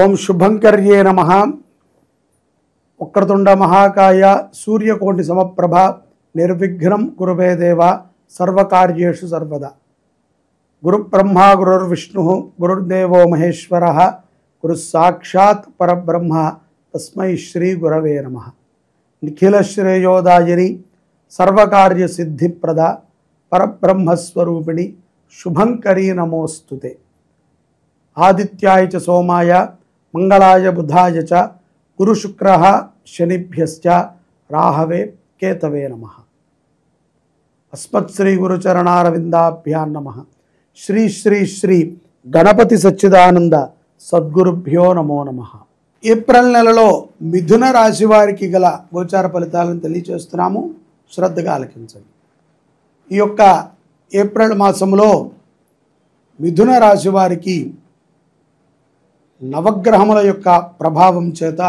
ఓం శుభంకర్యే నమః. వక్రతుండ మహాకాయ సూర్యకోటి సమప్రభ నిర్విఘ్నం కురుమే దేవ సర్వకార్యేషు సర్వదా. గురుబ్రహ్మా గురుర్విష్ణు గురుర్దేవో మహేశ్వరః గురు సాక్షాత్ పరబ్రహ్మ తస్మై శ్రీ గురవే నమః. నిఖిల శ్రేయోదాయిని సర్వకార్య సిద్ధిప్రద పరబ్రహ్మస్వరూపిణి శుభంకరీ నమోస్తుతే. ఆదిత్యాయ చ సోమాయ మంగళాయ బుధాయ చ గురు శుక్ర శనిభ్యశ్చ రాహవే కేతవే నమః. అస్మత్ శ్రీ గురుచరణారవిందాభ్యాం నమః. శ్రీ శ్రీ శ్రీ గణపతి సచ్చిదానంద సద్గురుభ్యో నమో నమః. ఏప్రిల్ నెలలో మిథున రాశి వారికి గల గోచార ఫలితాలను తెలియజేస్తున్నాము, శ్రద్ధగా ఆలకించండి. ఈ యొక్క ఏప్రిల్ మాసంలో మిథున రాశి వారికి నవగ్రహముల యొక్క ప్రభావం చేత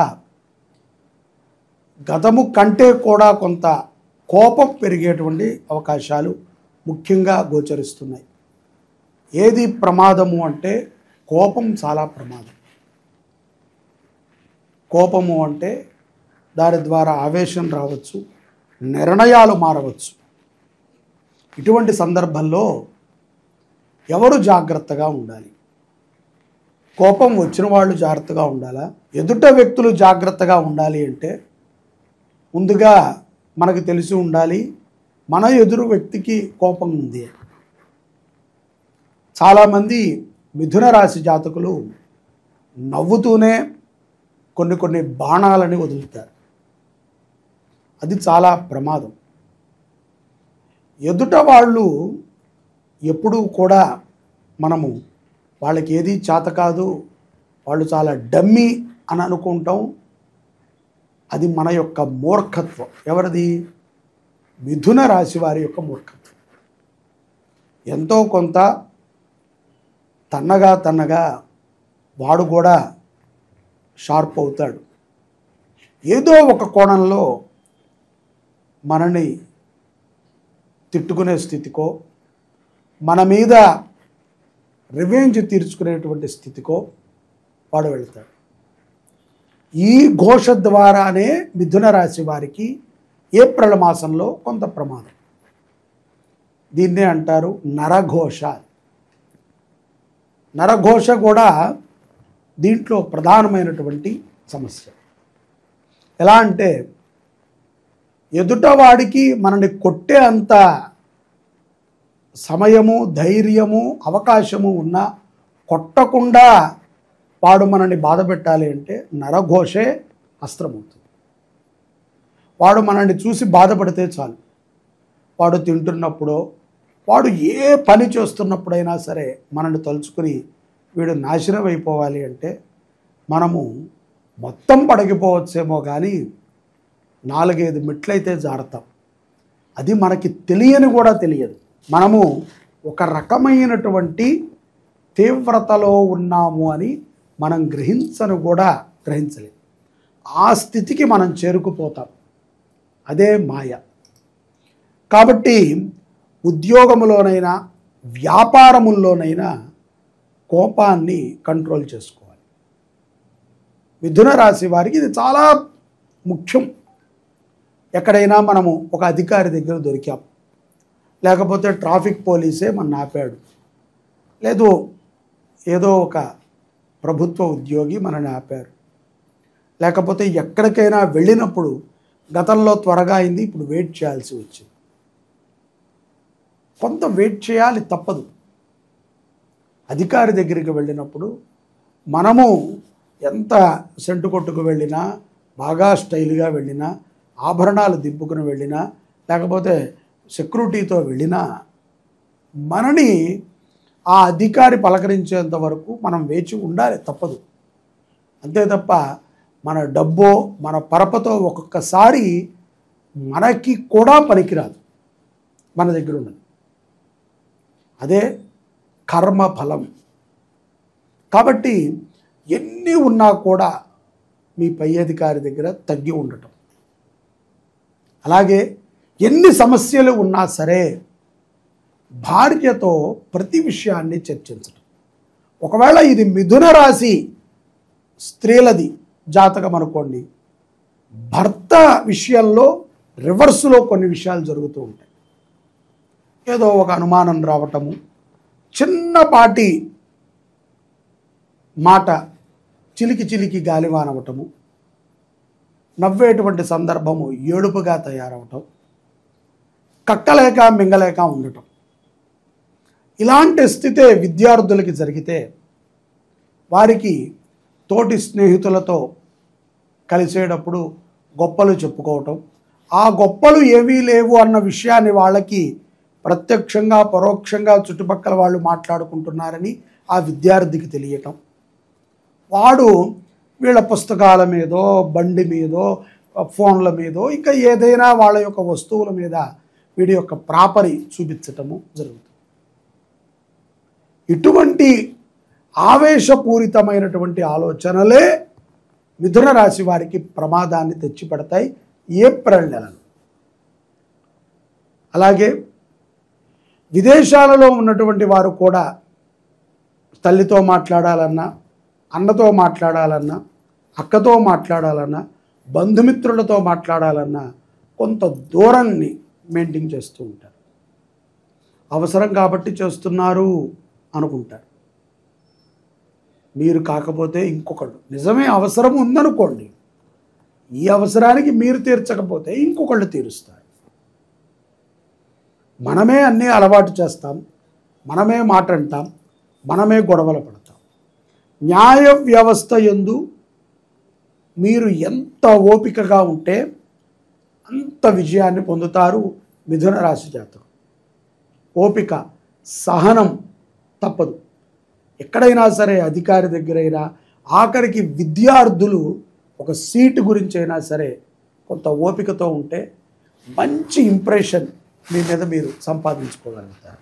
గతము కంటే కూడా కొంత కోపం పెరిగేటువంటి అవకాశాలు ముఖ్యంగా గోచరిస్తున్నాయి. ఏది ప్రమాదము అంటే కోపం చాలా ప్రమాదం. కోపము అంటే దాని ద్వారా ఆవేశం రావచ్చు, నిర్ణయాలు మారవచ్చు. ఇటువంటి సందర్భంలో ఎవరు జాగ్రత్తగా ఉండాలి? కోపం వచ్చిన వాళ్ళు జాగ్రత్తగా ఉండాలా? ఎదుట వ్యక్తులు జాగ్రత్తగా ఉండాలి అంటే ముందుగా మనకు తెలిసి ఉండాలి మన ఎదురు వ్యక్తికి కోపం ఉంది. చాలామంది మిథున రాశి జాతకులు నవ్వుతూనే కొన్ని బాణాలని వదులుతారు. అది చాలా ప్రమాదం. ఎదుట వాళ్ళు ఎప్పుడూ కూడా మనము వాళ్ళకి ఏది చేత కాదు, వాళ్ళు చాలా డమ్మీ అని అనుకుంటాం. అది మన యొక్క మూర్ఖత్వం. ఎవరిది? మిథున రాశి వారి యొక్క మూర్ఖత్వం. ఎంతో కొంత తన్నగా వాడు కూడా షార్ప్ అవుతాడు. ఏదో ఒక కోణంలో మనని తిట్టుకునే స్థితికో, మన మీద రివెంజ్ తీర్చుకునేటువంటి స్థితికో వాడు వెళ్తాడు. ఈ ఘోష ద్వారానే మిథున రాశి వారికి ఏప్రిల్ మాసంలో కొంత ప్రమాదం. దీన్నే అంటారు నరఘోష. నరఘోష కూడా దీంట్లో ప్రధానమైనటువంటి సమస్య. ఎలా అంటే ఎదుటవాడికి మనని కొట్టే అంత సమయము, ధైర్యము, అవకాశము ఉన్నా కొట్టకుండా వాడు మనల్ని బాధ పెట్టాలి అంటే నరఘోషే అస్త్రమవుతుంది. వాడు మనల్ని చూసి బాధపడితే చాలు, వాడు తింటున్నప్పుడో వాడు ఏ పని చేస్తున్నప్పుడైనా సరే మనల్ని తలుచుకుని వీడు నాశనం అయిపోవాలి అంటే మనము మొత్తం పడగిపోవచ్చేమో కానీ 4-5 మెట్లయితే జారుతాం. అది మనకి తెలియని కూడా తెలియదు. మనము ఒక రకమైనటువంటి తీవ్రతలో ఉన్నాము అని మనం గ్రహించలేదు. ఆ స్థితికి మనం చేరుకుపోతాం. అదే మాయ. కాబట్టి ఉద్యోగములోనైనా వ్యాపారముల్లోనైనా కోపాన్ని కంట్రోల్ చేసుకోవాలి. మిథున రాశి వారికి ఇది చాలా ముఖ్యం. ఎక్కడైనా మనము ఒక అధికారి దగ్గర దొరికాం, లేకపోతే ట్రాఫిక్ పోలీసే మన ఆపాడు, లేదు ఏదో ఒక ప్రభుత్వ ఉద్యోగి మనని ఆపారు, లేకపోతే ఎక్కడికైనా వెళ్ళినప్పుడు గతంలో త్వరగా అయింది, ఇప్పుడు వెయిట్ చేయాల్సి వచ్చింది. కొంత వెయిట్ చేయాలి, తప్పదు. అధికారి దగ్గరికి వెళ్ళినప్పుడు మనము ఎంత సెంటు కొట్టుకు వెళ్ళినా, బాగా స్టైల్గా వెళ్ళినా, ఆభరణాలు దింపుకుని వెళ్ళినా, లేకపోతే సెక్యూరిటీతో వెళ్ళినా మనని ఆ అధికారి పలకరించేంత వరకు మనం వేచి ఉండాలి, తప్పదు. అంతే తప్ప మన డబ్బో మన పరపతో ఒక్కొక్కసారి మనకి కూడా పనికిరాదు మన దగ్గర ఉన్నది. అదే కర్మఫలం. కాబట్టి ఎన్ని ఉన్నా కూడా మీ పై అధికారి దగ్గర తగ్గి ఉండటం, అలాగే ఎన్ని సమస్యలు ఉన్నా సరే భార్యతో ప్రతి విషయాన్ని చర్చించడం. ఒకవేళ ఇది మిథున రాశి స్త్రీలది జాతకం అనుకోండి, భర్త విషయంలో రివర్స్లో కొన్ని విషయాలు జరుగుతూ ఉంటాయి. ఏదో ఒక అనుమానం రావటము, చిన్నపాటి మాట చిలికి చిలికి గాలివాన అవ్వటము, నవ్వేటువంటి సందర్భము ఏడుపుగా తయారవటం, కక్కలేక మింగలేక ఉండటం. ఇలాంటి స్థితే విద్యార్థులకి జరిగితే వారికి తోటి స్నేహితులతో కలిసేటప్పుడు గొప్పలు చెప్పుకోవటం, ఆ గొప్పలు ఏవీ లేవు అన్న విషయాన్ని వాళ్ళకి ప్రత్యక్షంగా పరోక్షంగా చుట్టుపక్కల వాళ్ళు మాట్లాడుకుంటున్నారని ఆ విద్యార్థికి తెలియటం, వాడు వీళ్ళ పుస్తకాల మీదో బండి మీదో ఫోన్ల మీదో ఇంకా ఏదైనా వాళ్ళ యొక్క వస్తువుల మీద వీడి యొక్క ప్రాపరి చూపించటము జరుగుతుంది. ఇటువంటి ఆవేశపూరితమైనటువంటి ఆలోచనలే మిథున రాశి వారికి ప్రమాదాన్ని తెచ్చిపెడతాయి ఏప్రిల్ నెలలో. అలాగే విదేశాలలో ఉన్నటువంటి వారు కూడా తల్లితో మాట్లాడాలన్నా, అన్నతో మాట్లాడాలన్నా, అక్కతో మాట్లాడాలన్నా, బంధుమిత్రులతో మాట్లాడాలన్నా కొంత దూరాన్ని మెయింటైన్ చేస్తూ ఉంటారు. అవసరం కాబట్టి చేస్తున్నారు అనుకుంటారు. మీరు కాకపోతే ఇంకొకళ్ళు, నిజమే అవసరం ఉందనుకోండి, ఈ అవసరానికి మీరు తీర్చకపోతే ఇంకొకళ్ళు తీరుస్తారు. మనమే అన్నీ అలవాటు చేస్తాం, మనమే మాట అంటాం, మనమే గొడవలు పడతాం. న్యాయ వ్యవస్థ యందు మీరు ఎంత ఓపికగా ఉంటే అంత విజయాన్ని పొందుతారు మిథున రాశి జాతకం. ఓపిక, సహనం తప్పదు. ఎక్కడైనా సరే అధికారి దగ్గరైనా, ఆఖరికి విద్యార్థులు ఒక సీటు గురించి అయినా సరే కొంత ఓపికతో ఉంటే మంచి ఇంప్రెషన్ మీ మీద మీరు సంపాదించుకోగలుగుతారు.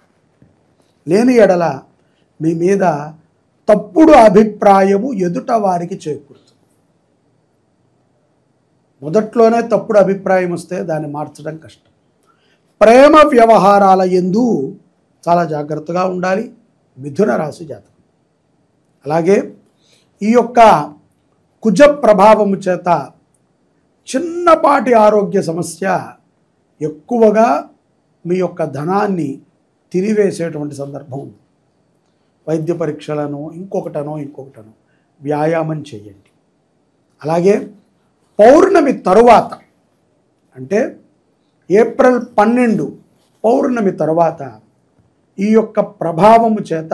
లేని ఎడల మీ మీద తప్పుడు అభిప్రాయము ఎదుట వారికి చేకూరుతుంది. మొదట్లోనే తప్పుడు అభిప్రాయం వస్తే దాన్ని మార్చడం కష్టం. ప్రేమ వ్యవహారాల యందు చాలా జాగ్రత్తగా ఉండాలి మిథున రాశి జాతకం. అలాగే ఈ యొక్క కుజ ప్రభావము చేత చిన్నపాటి ఆరోగ్య సమస్య ఎక్కువగా మీ యొక్క ధనాన్ని తిరివేసేటువంటి సందర్భం ఉంది. వైద్య పరీక్షలను ఇంకొకటనో వ్యాయామం చేయండి. అలాగే పౌర్ణమి తరువాత, అంటే ఏప్రిల్ 12 పౌర్ణమి తరువాత ఈ యొక్క ప్రభావము చేత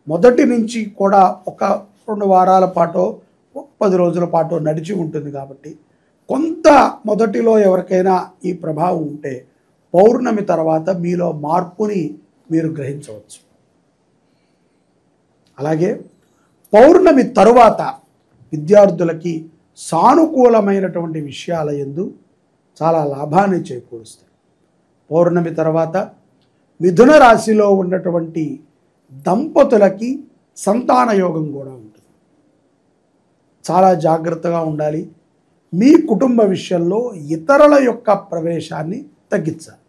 మొదటి నుంచి కూడా ఒక 2 వారాల పాటో 10 రోజుల పాటో నడిచి ఉంటుంది. కాబట్టి కొంత మొదటిలో ఎవరికైనా ఈ ప్రభావం ఉంటే పౌర్ణమి తర్వాత మీలో మార్పుని మీరు గ్రహించవచ్చు. అలాగే పౌర్ణమి తరువాత విద్యార్థులకి సానుకూలమైనటువంటి విషయాల యందు చాలా లాభాన్ని చేకూరుస్తాయి. పౌర్ణమి తర్వాత మిథున రాశిలో ఉన్నటువంటి దంపతులకి సంతాన యోగం కూడా ఉంటుంది. చాలా జాగ్రత్తగా ఉండాలి. మీ కుటుంబ విషయంలో ఇతరుల యొక్క ప్రవేశాన్ని తగ్గించాలి.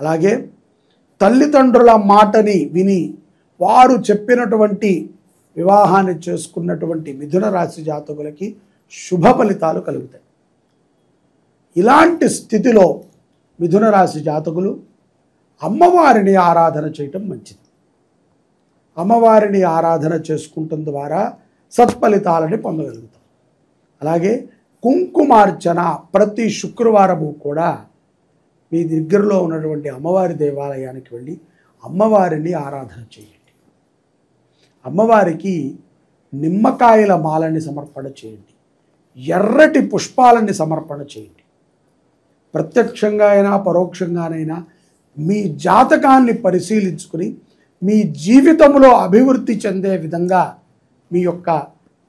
అలాగే తల్లిదండ్రుల మాటని విని వారు చెప్పినటువంటి వివాహాన్ని చేసుకున్నటువంటి మిథున రాశి జాతకులకి శుభ ఫలితాలు కలుగుతాయి. ఇలాంటి స్థితిలో మిథున రాశి జాతకులు అమ్మవారిని ఆరాధన చేయటం మంచిది. అమ్మవారిని ఆరాధన చేసుకుంటం ద్వారా సత్ఫలితాలని పొందగలుగుతాం. అలాగే కుంకుమార్చన ప్రతి శుక్రవారము కూడా మీ దగ్గరలో ఉన్నటువంటి అమ్మవారి దేవాలయానికి వెళ్ళి అమ్మవారిని ఆరాధన చేయండి. అమ్మవారికి నిమ్మకాయల మాలని సమర్పణ చేయండి. ఎర్రటి పుష్పాలని సమర్పణ చేయండి. ప్రత్యక్షంగా అయినా పరోక్షంగానైనా మీ జాతకాన్ని పరిశీలించుకుని మీ జీవితంలో అభివృద్ధి చెందే విధంగా మీ యొక్క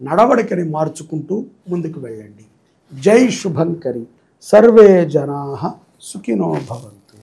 నడవడికని మార్చుకుంటూ ముందుకు వెళ్ళండి. జై శుభంకరి. సర్వే జనాః సుఖినో భవంతు.